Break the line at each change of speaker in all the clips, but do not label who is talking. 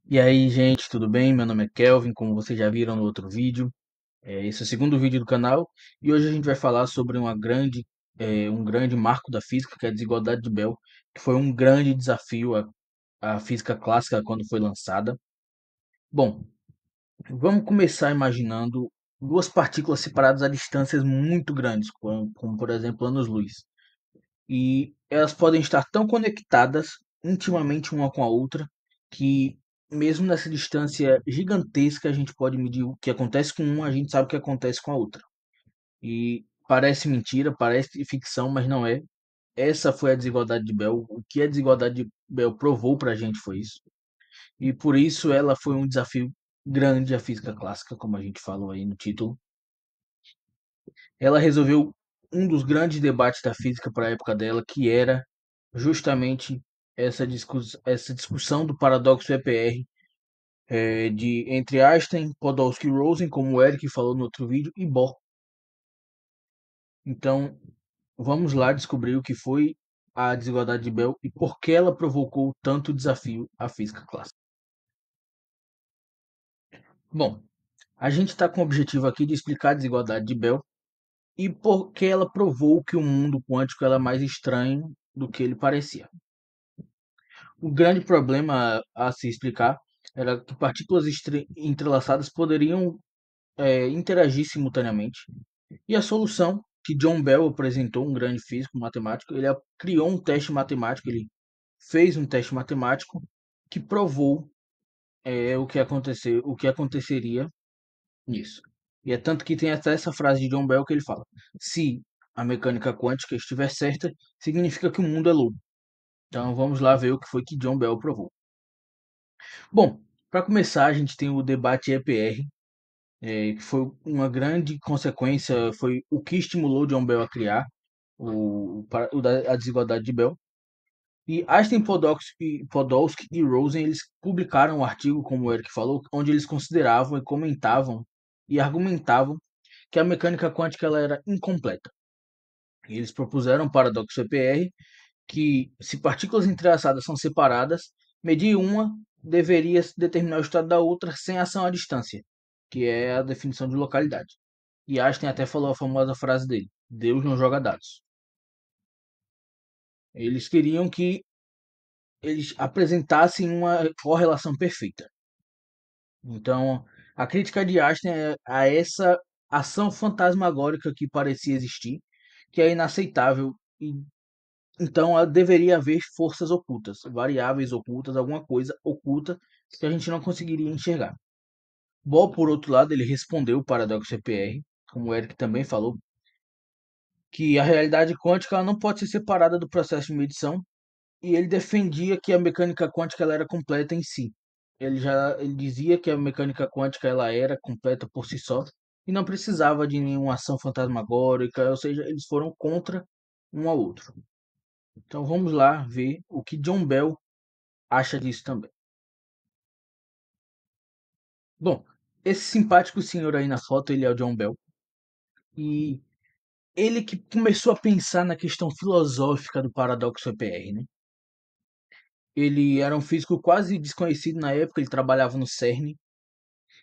E aí, gente, tudo bem? Meu nome é Kelvin, como vocês já viram no outro vídeo. Esse é o segundo vídeo do canal e hoje a gente vai falar sobre um grande marco da física, que é a desigualdade de Bell, que foi um grande desafio à física clássica quando foi lançada. Bom, vamos começar imaginando duas partículas separadas a distâncias muito grandes, como por exemplo anos-luz. E elas podem estar tão conectadas intimamente uma com a outra que mesmo nessa distância gigantesca a gente pode medir o que acontece com uma, a gente sabe o que acontece com a outra. E parece mentira, parece ficção, mas não é. Essa foi a desigualdade de Bell. O que a desigualdade de Bell provou para a gente foi isso. E por isso ela foi um desafio grande à física clássica, como a gente falou aí no título. Ela resolveu um dos grandes debates da física para a época dela, que era justamente essa discussão do paradoxo EPR, entre Einstein, Podolsky e Rosen, como o Eric falou no outro vídeo, e Bohr. Então, vamos lá descobrir o que foi a desigualdade de Bell e por que ela provocou tanto desafio à física clássica. Bom, a gente está com o objetivo aqui de explicar a desigualdade de Bell e por que ela provou que o mundo quântico era mais estranho do que ele parecia. O grande problema a se explicar era que partículas entrelaçadas poderiam interagir simultaneamente. E a solução que John Bell apresentou, um grande físico matemático, ele criou um teste matemático, ele fez um teste matemático que provou o que aconteceria nisso. E é tanto que tem até essa frase de John Bell que ele fala: se a mecânica quântica estiver certa, significa que o mundo é louco. Então vamos lá ver o que foi que John Bell provou. Bom, para começar, a gente tem o debate EPR, que foi uma grande consequência, foi o que estimulou John Bell a criar a desigualdade de Bell. E Einstein, Podolsky e Rosen, eles publicaram um artigo, como o Eric falou, onde eles consideravam e comentavam e argumentavam que a mecânica quântica ela era incompleta. E eles propuseram um paradoxo EPR, que se partículas entrelaçadas são separadas, medir uma deveria determinar o estado da outra sem ação à distância, que é a definição de localidade. E Einstein até falou a famosa frase dele: Deus não joga dados. Eles queriam que eles apresentassem uma correlação perfeita. Então, a crítica de Einstein é a essa ação fantasmagórica que parecia existir, que é inaceitável e então deveria haver forças ocultas, variáveis ocultas, alguma coisa oculta que a gente não conseguiria enxergar. Bohr, por outro lado, ele respondeu o paradoxo EPR, como o Eric também falou, que a realidade quântica ela não pode ser separada do processo de medição, e ele defendia que a mecânica quântica ela era completa em si. Ele dizia que a mecânica quântica ela era completa por si só e não precisava de nenhuma ação fantasmagórica, ou seja, eles foram contra um ao outro. Então vamos lá ver o que John Bell acha disso também. Bom, esse simpático senhor aí na foto, ele é o John Bell. E ele que começou a pensar na questão filosófica do paradoxo EPR, né? Ele era um físico quase desconhecido na época, ele trabalhava no CERN.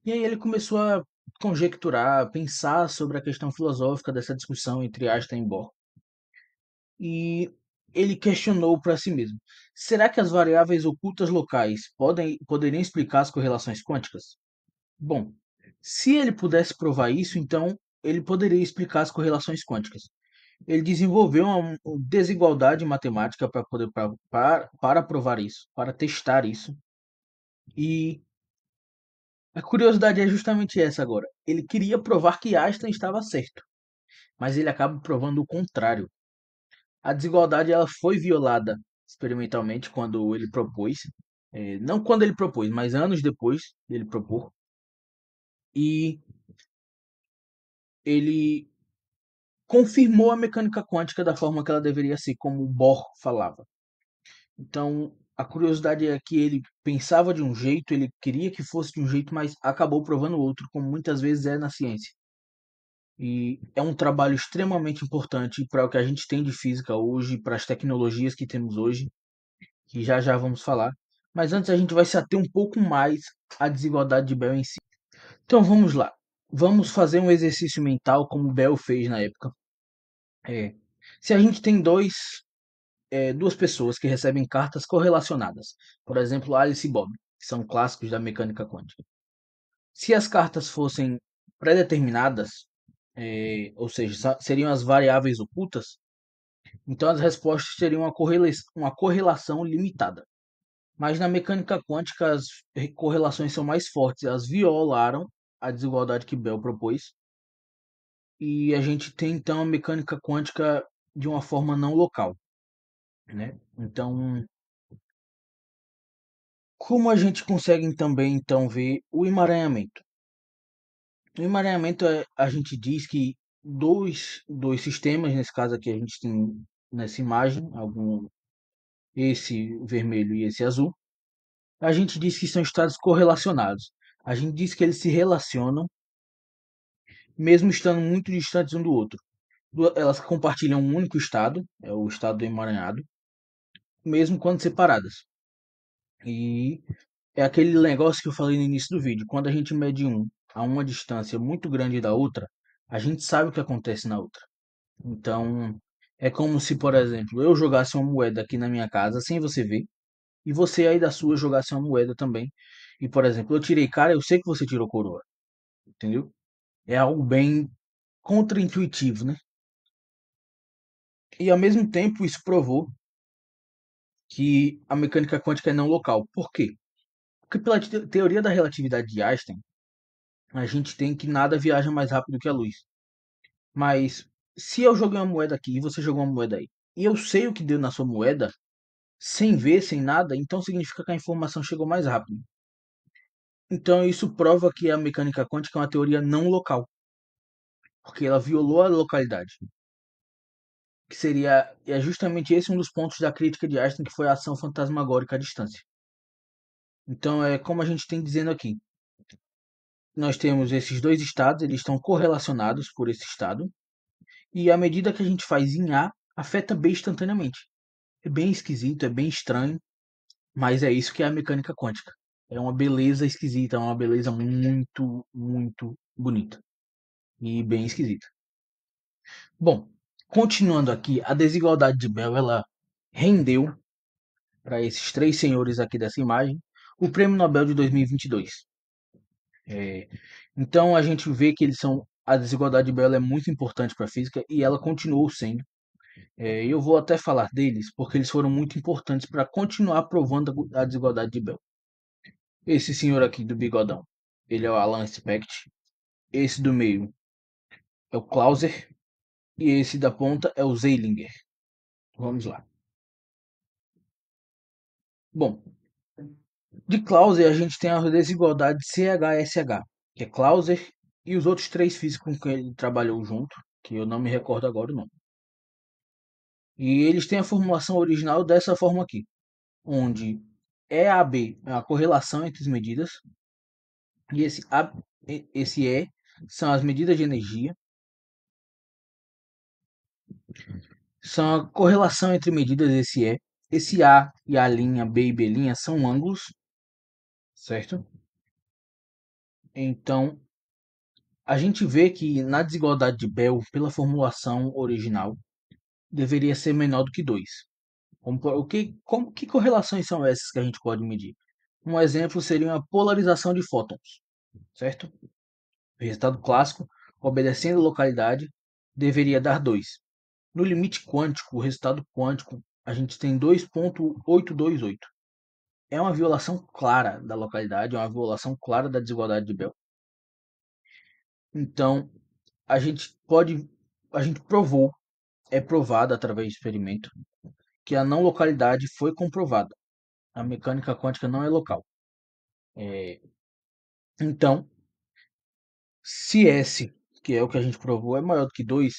E aí ele começou a conjecturar, pensar sobre a questão filosófica dessa discussão entre Einstein e Bohr. E ele questionou para si mesmo: será que as variáveis ocultas locais poderiam explicar as correlações quânticas? Bom, se ele pudesse provar isso, então ele poderia explicar as correlações quânticas. Ele desenvolveu uma desigualdade matemática para provar isso, para testar isso. E a curiosidade é justamente essa agora. Ele queria provar que Einstein estava certo, mas ele acaba provando o contrário. A desigualdade ela foi violada experimentalmente quando ele propôs, não quando ele propôs, mas anos depois dele propor. E ele confirmou a mecânica quântica da forma que ela deveria ser, como Bohr falava. Então, a curiosidade é que ele pensava de um jeito, ele queria que fosse de um jeito, mas acabou provando outro, como muitas vezes é na ciência. E é um trabalho extremamente importante para o que a gente tem de física hoje, para as tecnologias que temos hoje, que já já vamos falar. Mas antes a gente vai se ater um pouco mais à desigualdade de Bell em si. Então vamos lá. Vamos fazer um exercício mental como Bell fez na época. É, se a gente tem duas pessoas que recebem cartas correlacionadas, por exemplo, Alice e Bob, que são clássicos da mecânica quântica. Se as cartas fossem predeterminadas, ou seja, seriam as variáveis ocultas, então as respostas teriam uma correlação limitada. Mas na mecânica quântica as correlações são mais fortes, elas violaram a desigualdade que Bell propôs, e a gente tem então a mecânica quântica de uma forma não local, né? Então, como a gente consegue também então ver o emaranhamento? O emaranhamento a gente diz que dois sistemas, nesse caso aqui a gente tem nessa imagem, esse vermelho e esse azul, a gente diz que são estados correlacionados. A gente diz que eles se relacionam, mesmo estando muito distantes um do outro. Elas compartilham um único estado, é o estado do emaranhado, mesmo quando separadas. E é aquele negócio que eu falei no início do vídeo. Quando a gente mede um a uma distância muito grande da outra, a gente sabe o que acontece na outra. Então, é como se, por exemplo, eu jogasse uma moeda aqui na minha casa sem você ver, e você aí da sua jogasse uma moeda também. E, por exemplo, eu tirei cara, eu sei que você tirou coroa, entendeu? É algo bem contraintuitivo, né? E ao mesmo tempo isso provou que a mecânica quântica é não local. Por quê? Porque pela teoria da relatividade de Einstein, a gente tem que nada viaja mais rápido que a luz. Mas se eu joguei uma moeda aqui e você jogou uma moeda aí, e eu sei o que deu na sua moeda, sem ver, sem nada, então significa que a informação chegou mais rápido. Então isso prova que a mecânica quântica é uma teoria não local, porque ela violou a localidade. Que seria, é justamente esse um dos pontos da crítica de Einstein, que foi a ação fantasmagórica à distância. Então é como a gente tem dizendo aqui. Nós temos esses dois estados, eles estão correlacionados por esse estado, e a medida que a gente faz em A afeta B instantaneamente. É bem esquisito, é bem estranho, mas é isso que é a mecânica quântica. É uma beleza esquisita, é uma beleza muito, muito bonita e bem esquisita. Bom, continuando aqui, a desigualdade de Bell ela rendeu para esses três senhores aqui dessa imagem o Prêmio Nobel de 2022. É, então a gente vê que a desigualdade de Bell é muito importante para a física e ela continuou sendo. Eu vou até falar deles porque eles foram muito importantes para continuar provando a desigualdade de Bell. Esse senhor aqui do bigodão, ele é o Alan Specht. Esse do meio é o Clauser. E esse da ponta é o Zeilinger. Vamos lá. Bom, de Clauser a gente tem a desigualdade CHSH, que é Clauser e os outros três físicos com quem ele trabalhou junto, que eu não me recordo agora o nome. E eles têm a formulação original dessa forma aqui, onde EAB é a correlação entre as medidas, e esse E são as medidas de energia, são a correlação entre medidas esse E, esse A e A', B e B' são ângulos, certo? Então, a gente vê que na desigualdade de Bell, pela formulação original, deveria ser menor do que 2. Que correlações são essas que a gente pode medir? Um exemplo seria uma polarização de fótons, certo? O resultado clássico, obedecendo a localidade, deveria dar 2. No limite quântico, o resultado quântico, a gente tem 2,828. É uma violação clara da localidade, é uma violação clara da desigualdade de Bell. Então, a gente pode, a gente provou, é provado através de experimento, que a não localidade foi comprovada. A mecânica quântica não é local. É, então, se S, que é o que a gente provou, é maior do que 2,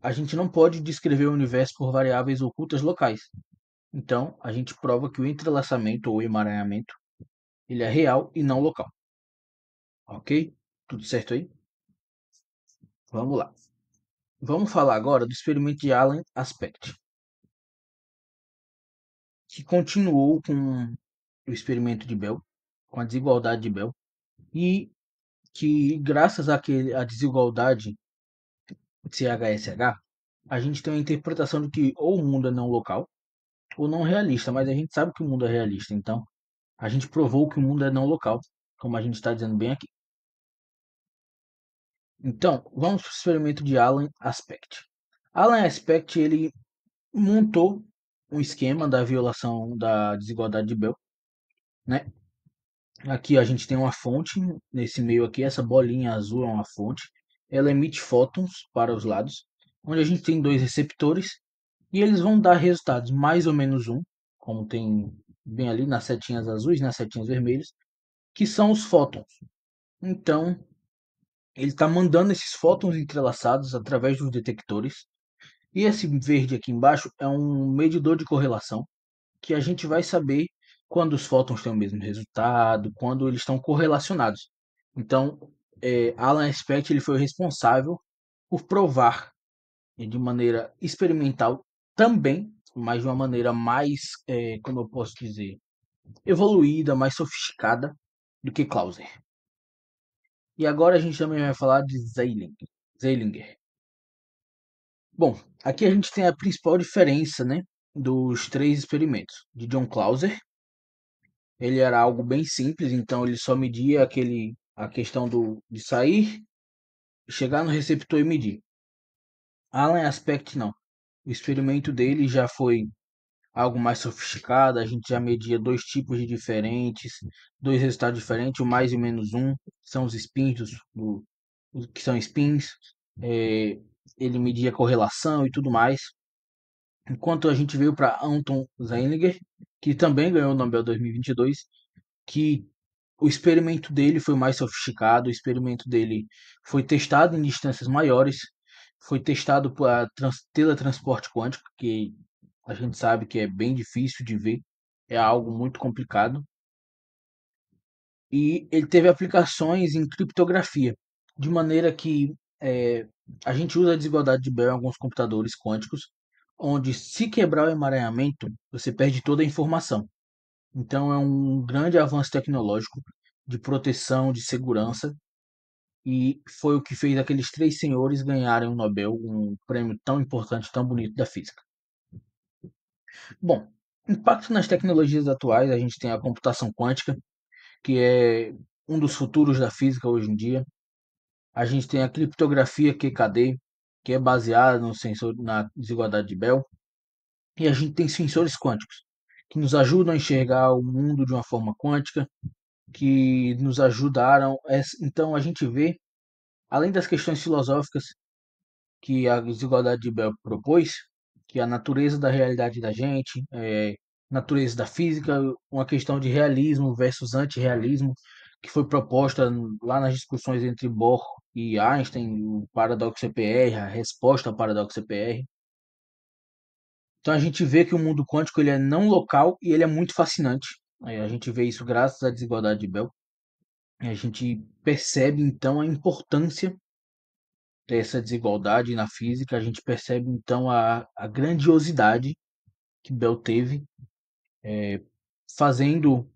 a gente não pode descrever o universo por variáveis ocultas locais. Então, a gente prova que o entrelaçamento ou emaranhamento ele é real e não local. Ok? Tudo certo aí? Vamos lá. Vamos falar agora do experimento de Allen Aspect, que continuou com o experimento de Bell, com a desigualdade de Bell, e que graças à desigualdade CHSH, a gente tem uma interpretação de que ou o mundo é não local ou não realista, mas a gente sabe que o mundo é realista, então a gente provou que o mundo é não local, como a gente está dizendo bem aqui. Então, vamos para o experimento de Alan Aspect. Alan Aspect, ele montou um esquema da violação da desigualdade de Bell, né? Aqui a gente tem uma fonte, nesse meio aqui, essa bolinha azul é uma fonte. Ela emite fótons para os lados, onde a gente tem dois receptores e eles vão dar resultados mais ou menos um, como tem bem ali nas setinhas azuis, nas setinhas vermelhas, que são os fótons. Então, ele está mandando esses fótons entrelaçados através dos detectores. E esse verde aqui embaixo é um medidor de correlação, que a gente vai saber quando os fótons têm o mesmo resultado, quando eles estão correlacionados. Então, Alan Aspect ele foi o responsável por provar de maneira experimental também, mas de uma maneira mais, como eu posso dizer, evoluída, mais sofisticada do que Clauser. E agora a gente também vai falar de Zeilinger. Bom, aqui a gente tem a principal diferença, né, dos três experimentos. De John Clauser, ele era algo bem simples, então ele só media a questão de sair, chegar no receptor e medir. Alan Aspect não. O experimento dele já foi algo mais sofisticado, a gente já media dois tipos de diferentes, dois resultados diferentes, o mais e o menos um, são os spins, que são spins, é, ele media correlação e tudo mais. Enquanto a gente veio para Anton Zeilinger, que também ganhou o Nobel 2022, que o experimento dele foi mais sofisticado, o experimento dele foi testado em distâncias maiores, foi testado para teletransporte quântico, que a gente sabe que é bem difícil de ver, é algo muito complicado, e ele teve aplicações em criptografia, de maneira que é, a gente usa a desigualdade de Bell em alguns computadores quânticos, onde se quebrar o emaranhamento, você perde toda a informação. Então é um grande avanço tecnológico de proteção, de segurança, e foi o que fez aqueles três senhores ganharem o Nobel, um prêmio tão importante, tão bonito da física. Bom, impacto nas tecnologias atuais, a gente tem a computação quântica, que é um dos futuros da física hoje em dia. A gente tem a criptografia QKD, que é baseada no sensor, na desigualdade de Bell. E a gente tem sensores quânticos, que nos ajudam a enxergar o mundo de uma forma quântica, que nos ajudaram. Então a gente vê, além das questões filosóficas que a desigualdade de Bell propôs, que a natureza da realidade da gente, natureza da física, uma questão de realismo versus antirrealismo, que foi proposta lá nas discussões entre Bohr e Einstein, o paradoxo EPR, a resposta ao paradoxo EPR. Então a gente vê que o mundo quântico ele é não local e ele é muito fascinante. A gente vê isso graças à desigualdade de Bell. A gente percebe então a importância dessa desigualdade na física, a gente percebe então a grandiosidade que Bell teve fazendo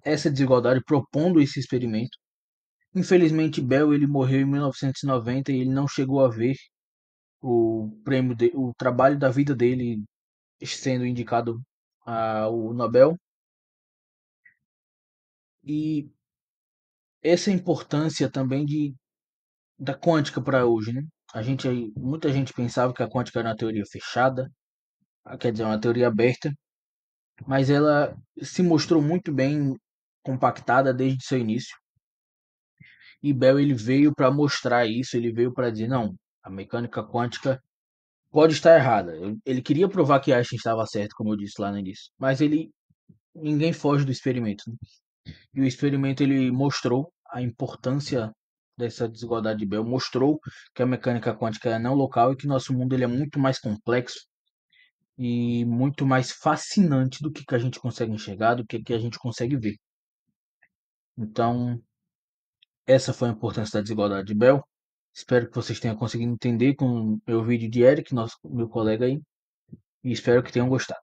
essa desigualdade, propondo esse experimento. Infelizmente, Bell ele morreu em 1990 e ele não chegou a ver o trabalho da vida dele sendo indicado ao Nobel. E essa importância também da quântica para hoje, né? Muita gente pensava que a quântica era uma teoria fechada, quer dizer, uma teoria aberta, mas ela se mostrou muito bem compactada desde seu início. E Bell ele veio para mostrar isso, ele veio para dizer, não, a mecânica quântica pode estar errada. Ele queria provar que Einstein estava certo, como eu disse lá no início, mas ninguém foge do experimento, né? E o experimento ele mostrou a importância dessa desigualdade de Bell, mostrou que a mecânica quântica é não local e que nosso mundo ele é muito mais complexo e muito mais fascinante do que a gente consegue enxergar, do que a gente consegue ver. Então, essa foi a importância da desigualdade de Bell. Espero que vocês tenham conseguido entender com o meu vídeo de Eric, meu colega aí, e espero que tenham gostado.